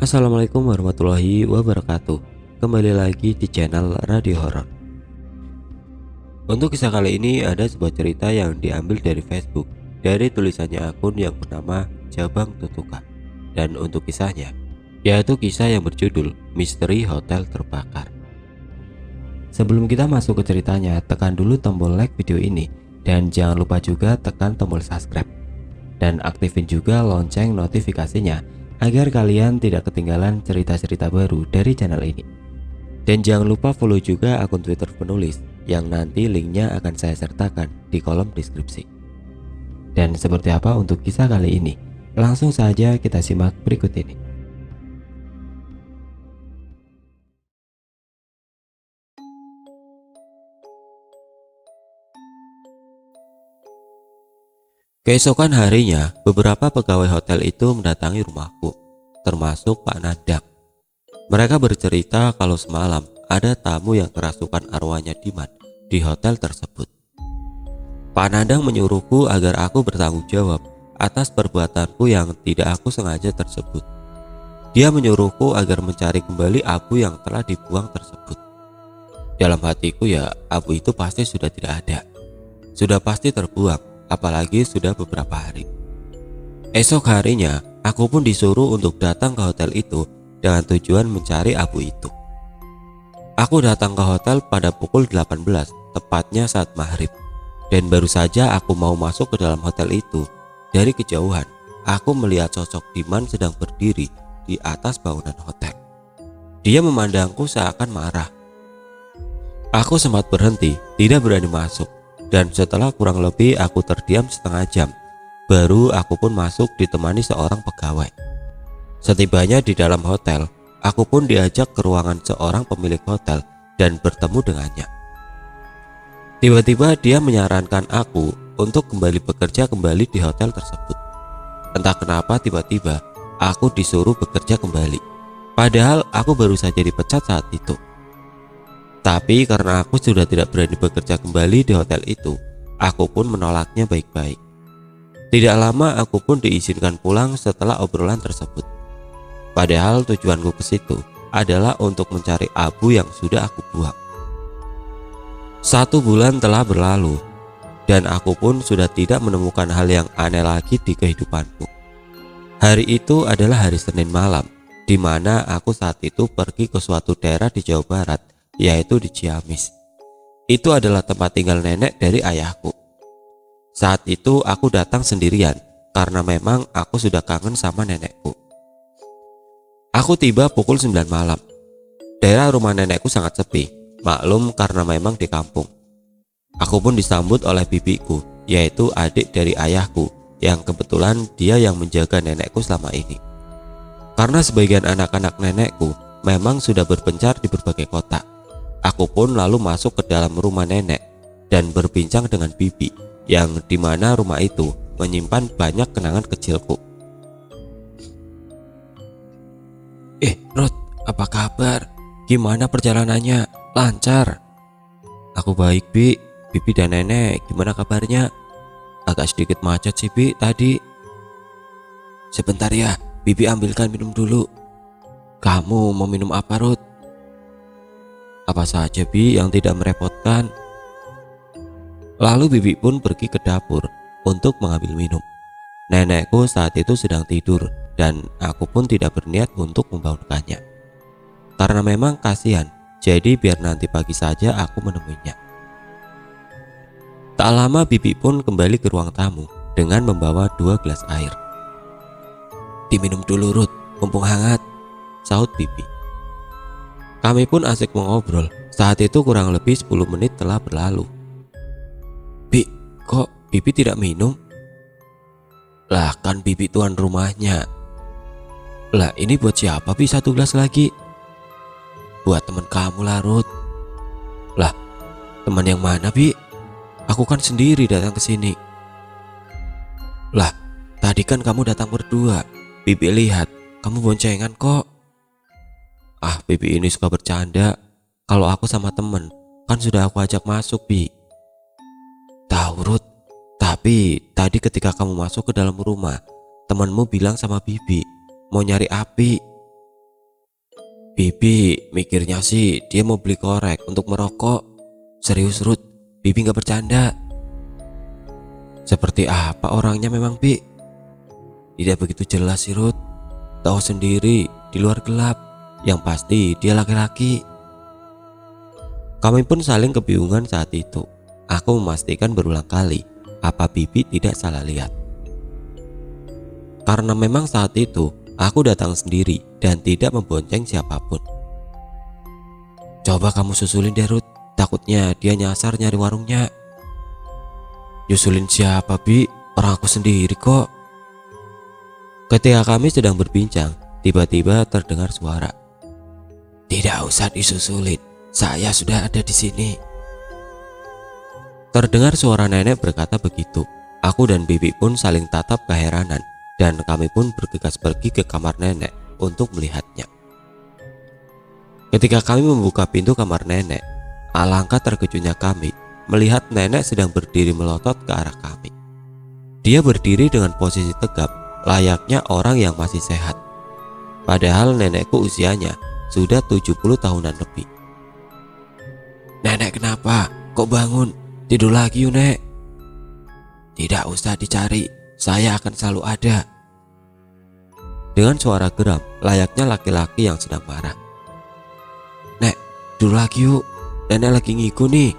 Assalamualaikum warahmatullahi wabarakatuh. Kembali lagi di channel Radio Horor. Untuk kisah kali ini ada sebuah cerita yang diambil dari Facebook, dari tulisannya akun yang bernama Jabang Tutuka. Dan untuk kisahnya, yaitu kisah yang berjudul Misteri Hotel Terbakar. Sebelum kita masuk ke ceritanya, tekan dulu tombol like video ini dan jangan lupa juga tekan tombol subscribe. Dan aktifin juga lonceng notifikasinya agar kalian tidak ketinggalan cerita-cerita baru dari channel ini. Dan jangan lupa follow juga akun Twitter penulis yang nanti linknya akan saya sertakan di kolom deskripsi. Dan seperti apa untuk kisah kali ini? Langsung saja kita simak berikut ini. Keesokan harinya, beberapa pegawai hotel itu mendatangi rumahku, termasuk Pak Nadang. Mereka bercerita kalau semalam ada tamu yang kerasukan arwahnya Diman di hotel tersebut. Pak Nadang menyuruhku agar aku bertanggung jawab atas perbuatanku yang tidak aku sengaja tersebut. Dia menyuruhku agar mencari kembali abu yang telah dibuang tersebut. Dalam hatiku ya, abu itu pasti sudah tidak ada. Sudah pasti terbuang. Apalagi sudah beberapa hari. Esok harinya, aku pun disuruh untuk datang ke hotel itu dengan tujuan mencari abu itu. Aku datang ke hotel pada pukul 18, tepatnya saat maghrib. Dan baru saja aku mau masuk ke dalam hotel itu, dari kejauhan, aku melihat sosok Diman sedang berdiri di atas bangunan hotel. Dia memandangku seakan marah. Aku sempat berhenti, tidak berani masuk. Dan setelah kurang lebih aku terdiam setengah jam, baru aku pun masuk ditemani seorang pegawai. Setibanya di dalam hotel, aku pun diajak ke ruangan seorang pemilik hotel dan bertemu dengannya. Tiba-tiba dia menyarankan aku untuk kembali bekerja kembali di hotel tersebut. Entah kenapa tiba-tiba aku disuruh bekerja kembali, padahal aku baru saja dipecat saat itu. Tapi karena aku sudah tidak berani bekerja kembali di hotel itu, aku pun menolaknya baik-baik. Tidak lama aku pun diizinkan pulang setelah obrolan tersebut. Padahal tujuanku ke situ adalah untuk mencari abu yang sudah aku buang. 1 bulan telah berlalu dan aku pun sudah tidak menemukan hal yang aneh lagi di kehidupanku. Hari itu adalah hari Senin malam, di mana aku saat itu pergi ke suatu daerah di Jawa Barat, yaitu di Ciamis. Itu adalah tempat tinggal nenek dari ayahku. Saat itu aku datang sendirian karena memang aku sudah kangen sama nenekku. Aku tiba pukul 9 malam. Daerah rumah nenekku sangat sepi, maklum karena memang di kampung. Aku pun disambut oleh bibiku, yaitu adik dari ayahku, yang kebetulan dia yang menjaga nenekku selama ini. Karena sebagian anak-anak nenekku memang sudah berpencar di berbagai kota. Aku pun lalu masuk ke dalam rumah nenek dan berbincang dengan bibi, yang dimana rumah itu menyimpan banyak kenangan kecilku. Ruth, apa kabar? Gimana perjalanannya? Lancar? Aku baik, Bi. Bibi dan nenek gimana kabarnya? Agak sedikit macet sih, Bi, tadi. Sebentar ya, Bibi ambilkan minum dulu. Kamu mau minum apa, Ruth? Apa saja, Bi, yang tidak merepotkan. Lalu bibi pun pergi ke dapur untuk mengambil minum. Nenekku saat itu sedang tidur dan aku pun tidak berniat untuk membangunkannya. Karena memang kasihan, jadi biar nanti pagi saja aku menemuinya. Tak lama bibi pun kembali ke ruang tamu dengan membawa 2 gelas air. Diminum dulu, Ruth, mumpung hangat, sahut bibi. Kami pun asik mengobrol. Saat itu kurang lebih 10 menit telah berlalu. Bi, kok Bibi tidak minum? Lah kan Bibi tuan rumahnya. Lah ini buat siapa, Bi, 1 gelas lagi? Buat teman kamu lah, Ruth. Lah, teman yang mana, Bi? Aku kan sendiri datang ke sini. Lah, tadi kan kamu datang berdua. Bibi lihat kamu boncengan kok. Ah, Bibi ini suka bercanda. Kalau aku sama temen, kan sudah aku ajak masuk, Bi. Tahu, Ruth, tapi tadi ketika kamu masuk ke dalam rumah, temanmu bilang sama Bibi mau nyari api. Bibi mikirnya sih dia mau beli korek untuk merokok. Serius Ruth, Bibi gak bercanda. Seperti apa orangnya memang Bi? Tidak begitu jelas sih Ruth. Tahu sendiri di luar gelap. Yang pasti dia laki-laki. Kami pun saling kebingungan saat itu. Aku memastikan berulang kali apa Bibi tidak salah lihat. Karena memang saat itu aku datang sendiri dan tidak membonceng siapapun. Coba kamu susulin deh Ruth, takutnya dia nyasar nyari warungnya. Nyusulin siapa Bi? Orang aku sendiri kok. Ketika kami sedang berbincang, tiba-tiba terdengar suara. Tidak usah disusulin, saya sudah ada di sini. Terdengar suara nenek berkata begitu. Aku dan Bibi pun saling tatap keheranan dan kami pun bergegas pergi ke kamar nenek untuk melihatnya. Ketika kami membuka pintu kamar nenek, alangkah terkejutnya kami melihat nenek sedang berdiri melotot ke arah kami. Dia berdiri dengan posisi tegap layaknya orang yang masih sehat. Padahal nenekku usianya sudah 70 tahunan lebih. Nenek kenapa? Kok bangun? Tidur lagi yuk Nek. Tidak usah dicari, saya akan selalu ada. Dengan suara geram layaknya laki-laki yang sedang marah. Nek, tidur lagi yuk, nenek lagi ngiku nih.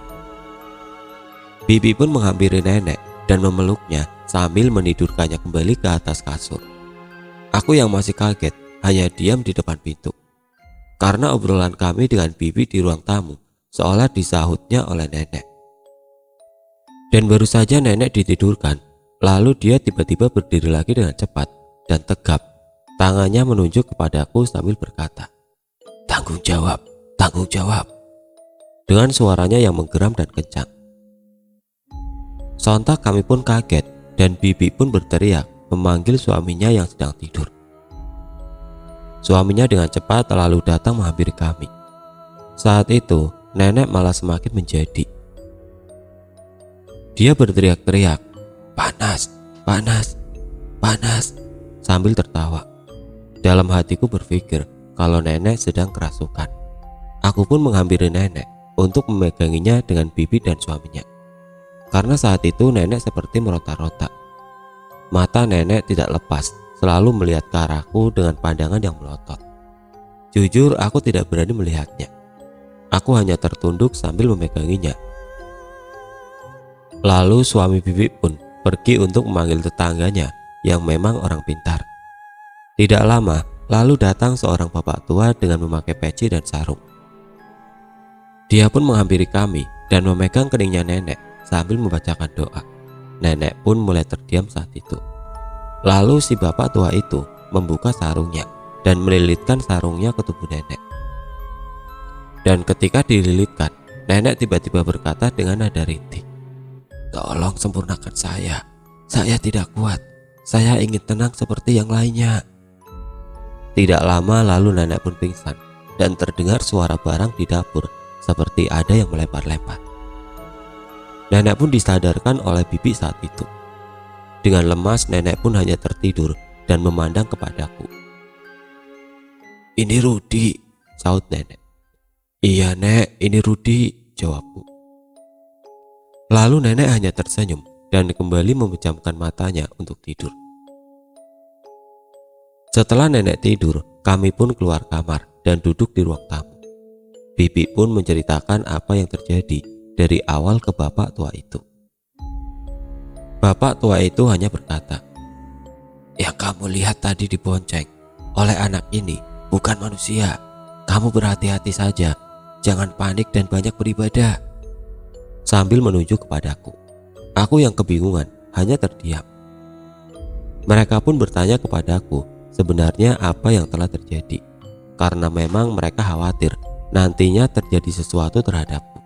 Bibi pun menghampiri nenek dan memeluknya sambil menidurkannya kembali ke atas kasur. Aku yang masih kaget hanya diam di depan pintu. Karena obrolan kami dengan Bibi di ruang tamu seolah disahutnya oleh nenek. Dan baru saja nenek ditidurkan, lalu dia tiba-tiba berdiri lagi dengan cepat dan tegap. Tangannya menunjuk kepadaku sambil berkata, "Tanggung jawab, tanggung jawab." Dengan suaranya yang menggeram dan kencang. Sontak kami pun kaget dan Bibi pun berteriak memanggil suaminya yang sedang tidur. Suaminya dengan cepat lalu datang menghampiri kami. Saat itu nenek malah semakin menjadi. Dia berteriak-teriak, "Panas, panas, panas," sambil tertawa. Dalam hatiku berpikir kalau nenek sedang kerasukan. Aku pun menghampiri nenek untuk memeganginya dengan Bibi dan suaminya. Karena saat itu nenek seperti meronta-ronta. Mata nenek tidak lepas, selalu melihat ke arahku dengan pandangan yang melotot. Jujur aku tidak berani melihatnya. Aku hanya tertunduk sambil memeganginya. Lalu suami Bibi pun pergi untuk memanggil tetangganya yang memang orang pintar. Tidak lama, lalu datang seorang bapak tua dengan memakai peci dan sarung. Dia pun menghampiri kami dan memegang keningnya nenek sambil membacakan doa. Nenek pun mulai terdiam saat itu. Lalu si bapak tua itu membuka sarungnya dan melilitkan sarungnya ke tubuh nenek. Dan ketika dililitkan, nenek tiba-tiba berkata dengan nada rintih, "Tolong sempurnakan saya tidak kuat, saya ingin tenang seperti yang lainnya." Tidak lama lalu nenek pun pingsan dan terdengar suara barang di dapur seperti ada yang melempar-lempar. Nenek pun disadarkan oleh Bibi saat itu. Dengan lemas nenek pun hanya tertidur dan memandang kepadaku. "Ini Rudi," saut nenek. "Iya Nek, ini Rudi," jawabku. Lalu nenek hanya tersenyum dan kembali memejamkan matanya untuk tidur. Setelah nenek tidur, kami pun keluar kamar dan duduk di ruang tamu. Bibi pun menceritakan apa yang terjadi dari awal ke bapak tua itu. Bapak tua itu hanya berkata, "Yang kamu lihat tadi dibonceng oleh anak ini bukan manusia. Kamu berhati-hati saja, jangan panik dan banyak beribadah." Sambil menunjuk kepadaku. Aku yang kebingungan hanya terdiam. Mereka pun bertanya kepadaku sebenarnya apa yang telah terjadi, karena memang mereka khawatir nantinya terjadi sesuatu terhadapku.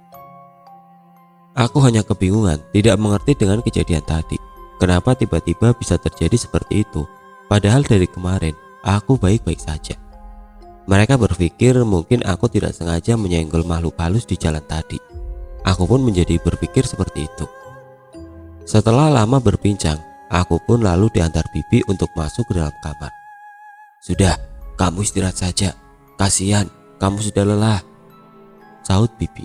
Aku hanya kebingungan, tidak mengerti dengan kejadian tadi. Kenapa tiba-tiba bisa terjadi seperti itu, padahal dari kemarin aku baik-baik saja. Mereka berpikir mungkin aku tidak sengaja menyenggol makhluk halus di jalan tadi. Aku pun menjadi berpikir seperti itu. Setelah lama berbincang, aku pun lalu diantar Bibi untuk masuk ke dalam kamar. "Sudah, kamu istirahat saja. Kasihan, kamu sudah lelah," sahut bibi.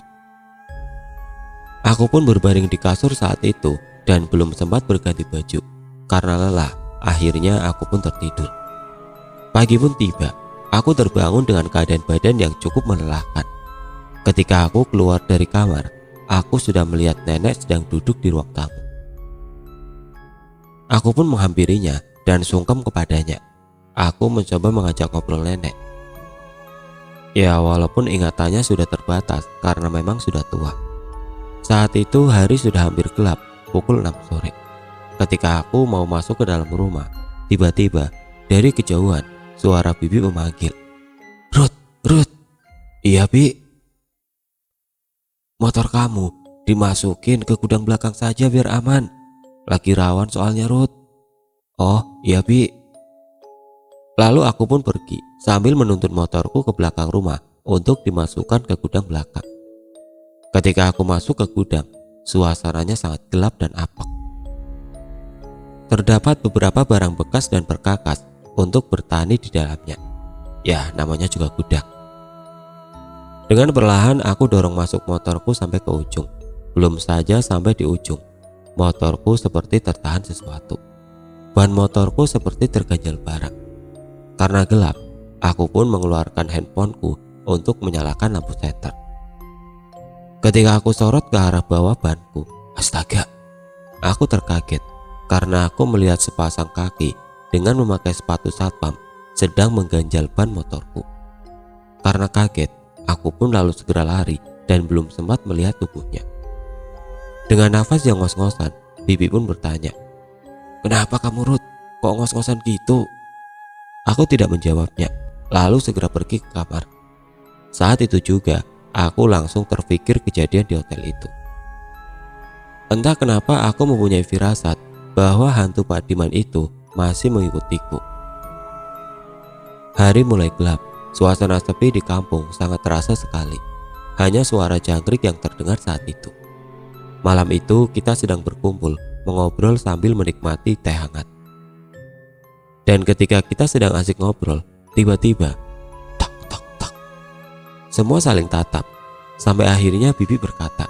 Aku pun berbaring di kasur saat itu dan belum sempat berganti baju. Karena lelah, akhirnya aku pun tertidur. Pagi pun tiba. Aku terbangun dengan keadaan badan yang cukup melelahkan. Ketika aku keluar dari kamar, aku sudah melihat nenek sedang duduk di ruang tamu. Aku pun menghampirinya dan sungkem kepadanya. Aku mencoba mengajak ngobrol nenek. Ya, walaupun ingatannya sudah terbatas karena memang sudah tua. Saat itu hari sudah hampir gelap, pukul 6 sore. Ketika aku mau masuk ke dalam rumah, tiba-tiba dari kejauhan suara bibi memanggil, "Ruth, Ruth." "Iya, Bi." "Motor kamu dimasukin ke gudang belakang saja biar aman. Lagi rawan soalnya, Ruth." "Oh, iya, Bi." Lalu aku pun pergi sambil menuntun motorku ke belakang rumah untuk dimasukkan ke gudang belakang. Ketika aku masuk ke gudang, suasananya sangat gelap dan apek. Terdapat beberapa barang bekas dan perkakas untuk bertani di dalamnya. Ya, namanya juga gudang. Dengan perlahan aku dorong masuk motorku sampai ke ujung. Belum saja sampai di ujung, motorku seperti tertahan sesuatu. Ban motorku seperti terganjal barang. Karena gelap, aku pun mengeluarkan handphoneku untuk menyalakan lampu senter. Ketika aku sorot ke arah bawah banku, astaga, aku terkaget karena aku melihat sepasang kaki dengan memakai sepatu satpam sedang mengganjal ban motorku. Karena kaget, aku pun lalu segera lari dan belum sempat melihat tubuhnya. Dengan nafas yang ngos-ngosan, bibi pun bertanya, "Kenapa kamu, Ruth? Kok ngos-ngosan gitu?" Aku tidak menjawabnya, lalu segera pergi ke kamar. Saat itu juga, aku langsung terpikir kejadian di hotel itu. Entah kenapa aku mempunyai firasat bahwa hantu Pak Diman itu masih mengikutiku. Hari mulai gelap, suasana sepi di kampung sangat terasa sekali. Hanya suara jangkrik yang terdengar saat itu. Malam itu kita sedang berkumpul, mengobrol sambil menikmati teh hangat. Dan ketika kita sedang asik ngobrol, tiba-tiba, tak tak tak. Semua saling tatap, sampai akhirnya bibi berkata,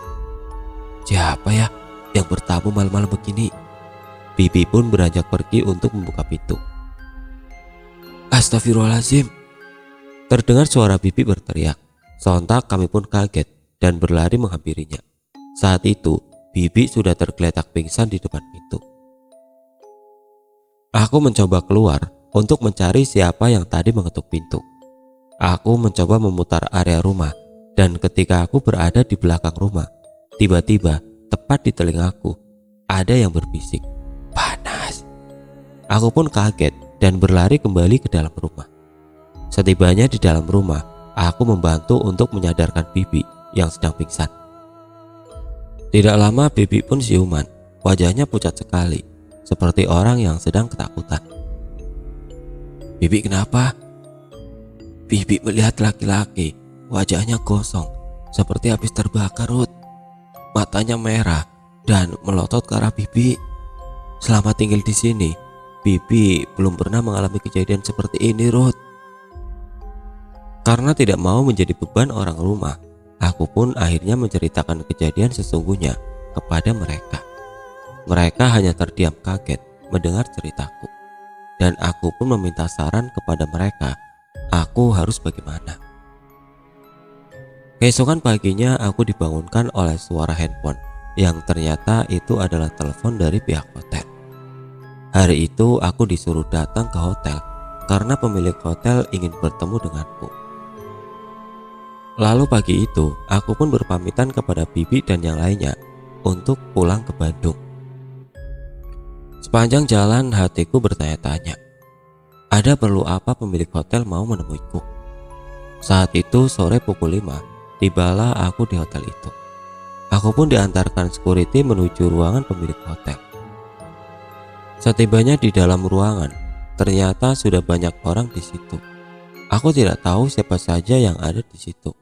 "Siapa ya yang bertamu malam-malam begini?" Bibi pun beranjak pergi untuk membuka pintu. "Astagfirullahaladzim!" Terdengar suara bibi berteriak. Sontak kami pun kaget dan berlari menghampirinya. Saat itu, bibi sudah tergeletak pingsan di depan pintu. Aku mencoba keluar untuk mencari siapa yang tadi mengetuk pintu. Aku mencoba memutar area rumah, dan ketika aku berada di belakang rumah, tiba-tiba tepat di telingaku ada yang berbisik, "Panas." Aku pun kaget dan berlari kembali ke dalam rumah. Setibanya di dalam rumah, aku membantu untuk menyadarkan bibi yang sedang pingsan. Tidak lama bibi pun siuman, wajahnya pucat sekali, seperti orang yang sedang ketakutan. "Bibi kenapa?" "Bibi melihat laki-laki, wajahnya gosong, seperti habis terbakar, Ruth. Matanya merah dan melotot ke arah bibi. Selama tinggal di sini, bibi belum pernah mengalami kejadian seperti ini, Ruth." Karena tidak mau menjadi beban orang rumah, aku pun akhirnya menceritakan kejadian sesungguhnya kepada mereka. Mereka hanya terdiam kaget mendengar ceritaku, dan aku pun meminta saran kepada mereka, aku harus bagaimana. Keesokan paginya aku dibangunkan oleh suara handphone yang ternyata itu adalah telepon dari pihak hotel. Hari itu aku disuruh datang ke hotel karena pemilik hotel ingin bertemu denganku. Lalu pagi itu aku pun berpamitan kepada bibi dan yang lainnya untuk pulang ke Bandung. Sepanjang jalan hatiku bertanya-tanya, ada perlu apa pemilik hotel mau menemuiku? Saat itu sore pukul 5, tibalah aku di hotel itu. Aku pun diantarkan security menuju ruangan pemilik hotel. Setibanya di dalam ruangan, ternyata sudah banyak orang di situ. Aku tidak tahu siapa saja yang ada di situ,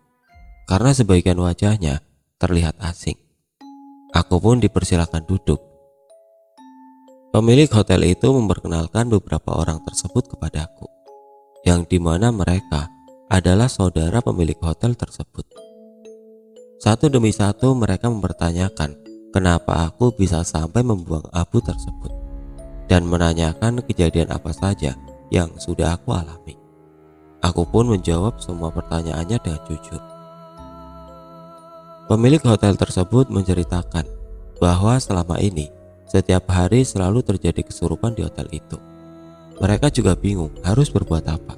karena sebagian wajahnya terlihat asing. Aku pun dipersilakan duduk. Pemilik hotel itu memperkenalkan beberapa orang tersebut kepadaku, yang dimana mereka adalah saudara pemilik hotel tersebut. Satu demi satu mereka mempertanyakan kenapa aku bisa sampai membuang abu tersebut dan menanyakan kejadian apa saja yang sudah aku alami. Aku pun menjawab semua pertanyaannya dengan jujur. Pemilik hotel tersebut menceritakan bahwa selama ini setiap hari selalu terjadi kesurupan di hotel itu. Mereka juga bingung harus berbuat apa,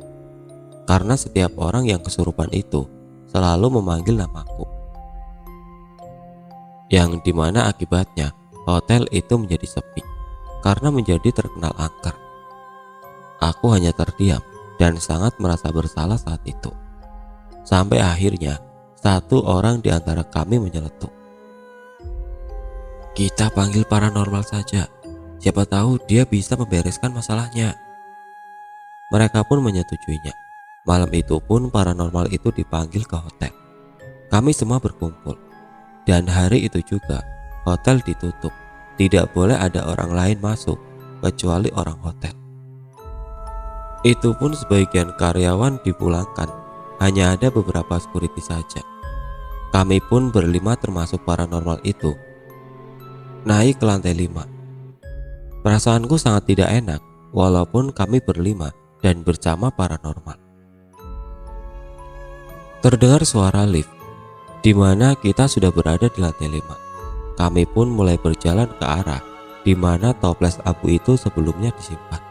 karena setiap orang yang kesurupan itu selalu memanggil namaku, yang dimana akibatnya hotel itu menjadi sepi karena menjadi terkenal angker. Aku hanya terdiam dan sangat merasa bersalah saat itu. Sampai akhirnya satu orang di antara kami menyeletuk, "Kita panggil paranormal saja, siapa tahu dia bisa membereskan masalahnya." Mereka pun menyetujuinya. Malam itu pun paranormal itu dipanggil ke hotel. Kami semua berkumpul. Dan hari itu juga hotel ditutup. Tidak boleh ada orang lain masuk kecuali orang hotel. Itu pun sebagian karyawan dipulangkan. Hanya ada beberapa security saja. Kami pun berlima termasuk paranormal itu naik ke lantai 5. Perasaanku sangat tidak enak walaupun kami berlima dan bersama paranormal. Terdengar suara lift di mana kita sudah berada di lantai 5. Kami pun mulai berjalan ke arah di mana toples abu itu sebelumnya disimpan.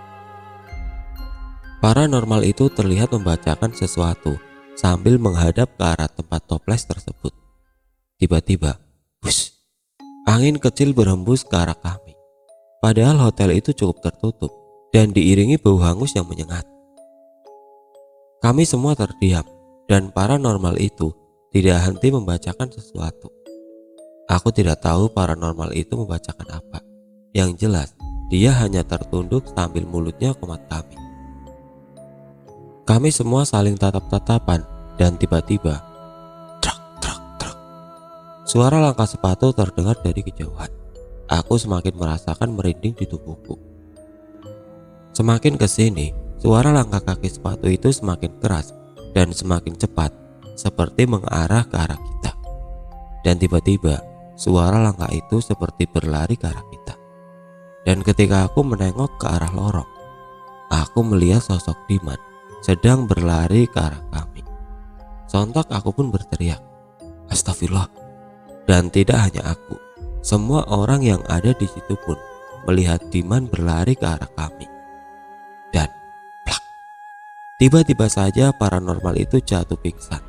Paranormal itu terlihat membacakan sesuatu sambil menghadap ke arah tempat toples tersebut. Tiba-tiba, bus, angin kecil berhembus ke arah kami. Padahal hotel itu cukup tertutup dan diiringi bau hangus yang menyengat. Kami semua terdiam dan paranormal itu tidak henti membacakan sesuatu. Aku tidak tahu paranormal itu membacakan apa. Yang jelas, dia hanya tertunduk sambil mulutnya komat kami. Kami semua saling tatap-tatapan dan tiba-tiba, trak, trak, trak. Suara langkah sepatu terdengar dari kejauhan. Aku semakin merasakan merinding di tubuhku. Semakin ke sini, suara langkah kaki sepatu itu semakin keras dan semakin cepat, seperti mengarah ke arah kita. Dan tiba-tiba suara langkah itu seperti berlari ke arah kita. Dan ketika aku menengok ke arah lorong, aku melihat sosok Diman sedang berlari ke arah kami. Sontak aku pun berteriak, "Astagfirullah!" Dan tidak hanya aku, semua orang yang ada di situ pun melihat Diman berlari ke arah kami. Dan plak, tiba-tiba saja paranormal itu jatuh pingsan.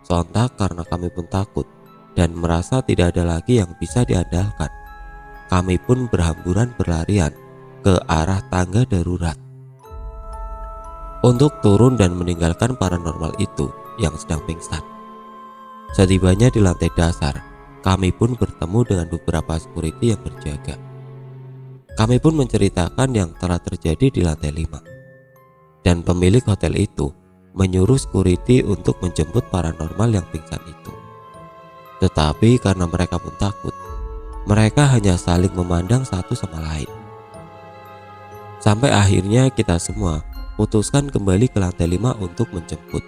Sontak karena kami pun takut dan merasa tidak ada lagi yang bisa diandalkan, kami pun berhamburan berlarian ke arah tangga darurat untuk turun dan meninggalkan paranormal itu yang sedang pingsan. Setibanya di lantai dasar, kami pun bertemu dengan beberapa security yang berjaga. Kami pun menceritakan yang telah terjadi di lantai 5. Dan pemilik hotel itu menyuruh security untuk menjemput paranormal yang pingsan itu. Tetapi karena mereka pun takut, mereka hanya saling memandang satu sama lain. Sampai akhirnya kita semua putuskan kembali ke lantai 5 untuk menjemput.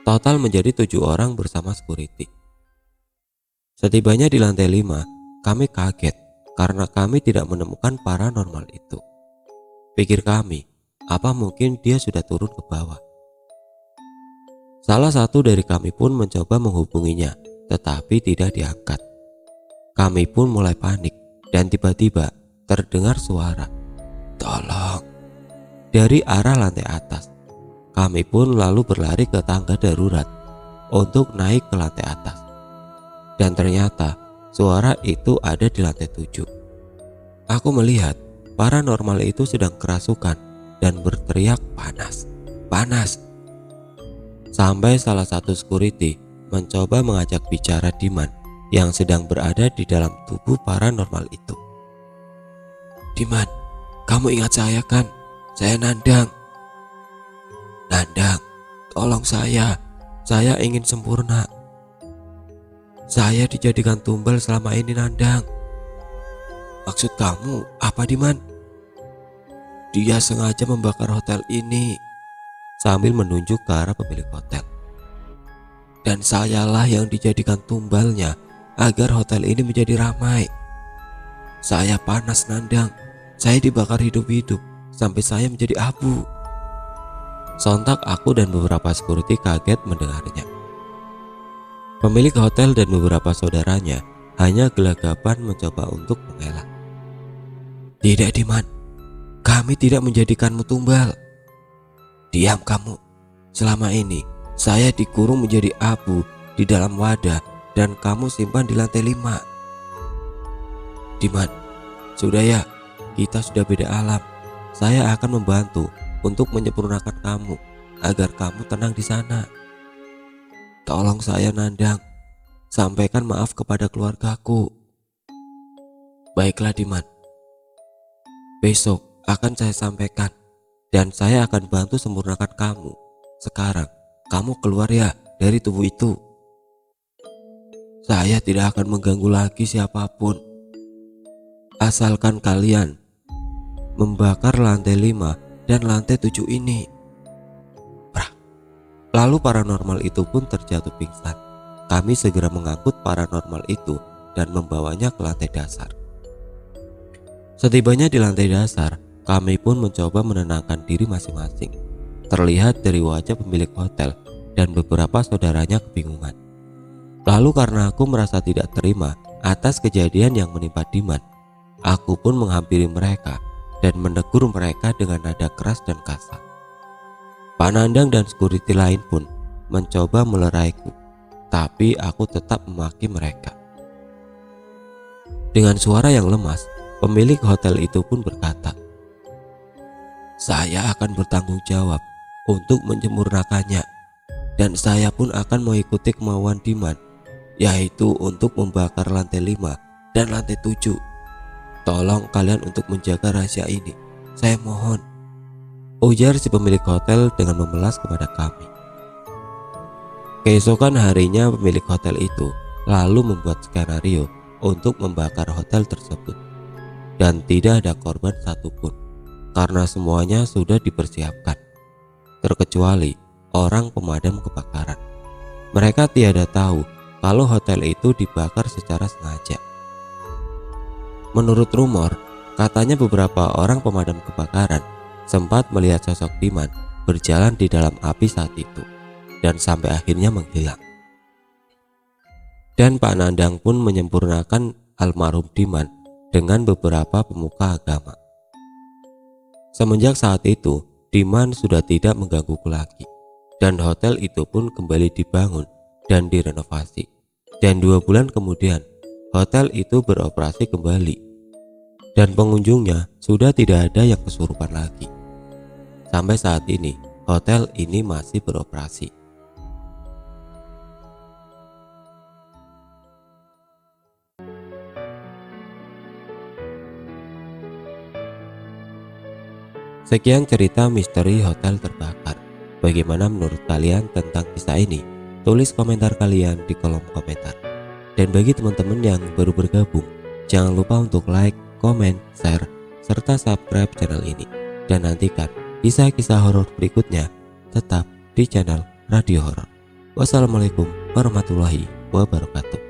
Total menjadi 7 orang bersama security. Setibanya di lantai 5, kami kaget karena kami tidak menemukan paranormal itu. Pikir kami, apa mungkin dia sudah turun ke bawah? Salah satu dari kami pun mencoba menghubunginya, tetapi tidak diangkat. Kami pun mulai panik dan tiba-tiba terdengar suara, "Tolong!" dari arah lantai atas. Kami pun lalu berlari ke tangga darurat untuk naik ke lantai atas. Dan ternyata suara itu ada di lantai 7. Aku melihat paranormal itu sedang kerasukan dan berteriak, "Panas, panas!" Sampai salah satu security mencoba mengajak bicara Diman yang sedang berada di dalam tubuh paranormal itu. "Diman, kamu ingat saya kan? Saya Nandang." "Nandang, tolong saya ingin sempurna. Saya dijadikan tumbal selama ini, Nandang." "Maksud kamu apa, Diman?" "Dia sengaja membakar hotel ini. sambil menunjuk ke arah pemilik hotel. Dan sayalah yang dijadikan tumbalnya agar hotel ini menjadi ramai. Saya panas Nandang, saya dibakar hidup-hidup sampai saya menjadi abu. Sontak aku dan beberapa security kaget mendengarnya. Pemilik hotel dan beberapa saudaranya hanya gelagapan mencoba untuk mengelak. Tidak Diman, kami tidak menjadikanmu tumbal. Diam kamu, selama ini saya dikurung menjadi abu di dalam wadah dan kamu simpan di lantai 5. Diman, sudah ya, kita sudah beda alam. Saya akan membantu untuk menyempurnakan kamu agar kamu tenang di sana. Tolong saya Nandang, sampaikan maaf kepada keluargaku. Baiklah Diman, besok akan saya sampaikan dan saya akan bantu sempurnakan kamu. Sekarang kamu keluar ya dari tubuh itu. Saya tidak akan mengganggu lagi siapapun, asalkan kalian membakar lantai 5 dan lantai 7 ini. Lalu paranormal itu pun terjatuh pingsan. Kami segera mengangkut paranormal itu dan membawanya ke lantai dasar. Setibanya di lantai dasar, kami pun mencoba menenangkan diri masing-masing. Terlihat dari wajah pemilik hotel dan beberapa saudaranya kebingungan. Lalu karena aku merasa tidak terima atas kejadian yang menimpa Diman, aku pun menghampiri mereka dan menegur mereka dengan nada keras dan kasar. Pak Nandang dan security lain pun mencoba meleraiku, tapi aku tetap memaki mereka. Dengan suara yang lemas, pemilik hotel itu pun berkata, saya akan bertanggung jawab untuk menyempurnakannya, dan saya pun akan mengikuti kemauan Diman, yaitu untuk membakar lantai 5 dan lantai 7. Tolong kalian untuk menjaga rahasia ini, saya mohon, ujar si pemilik hotel dengan memelas kepada kami. Keesokan harinya pemilik hotel itu lalu membuat skenario untuk membakar hotel tersebut, dan tidak ada korban satupun karena semuanya sudah dipersiapkan, terkecuali orang pemadam kebakaran. Mereka tiada tahu kalau hotel itu dibakar secara sengaja. Menurut rumor, katanya beberapa orang pemadam kebakaran sempat melihat sosok Diman berjalan di dalam api saat itu dan sampai akhirnya menghilang. Dan Pak Nandang pun menyempurnakan almarhum Diman dengan beberapa pemuka agama. Semenjak saat itu, Diman sudah tidak menggangguku lagi, dan hotel itu pun kembali dibangun dan direnovasi. Dan 2 bulan kemudian, hotel itu beroperasi kembali, dan pengunjungnya sudah tidak ada yang kesurupan lagi. Sampai saat ini, hotel ini masih beroperasi. Sekian cerita misteri hotel terbakar. Bagaimana menurut kalian tentang kisah ini? Tulis komentar kalian di kolom komentar. Dan bagi teman-teman yang baru bergabung, jangan lupa untuk like, komen, share, serta subscribe channel ini. Dan nantikan kisah-kisah horor berikutnya tetap di channel Radio Horor. Wassalamualaikum warahmatullahi wabarakatuh.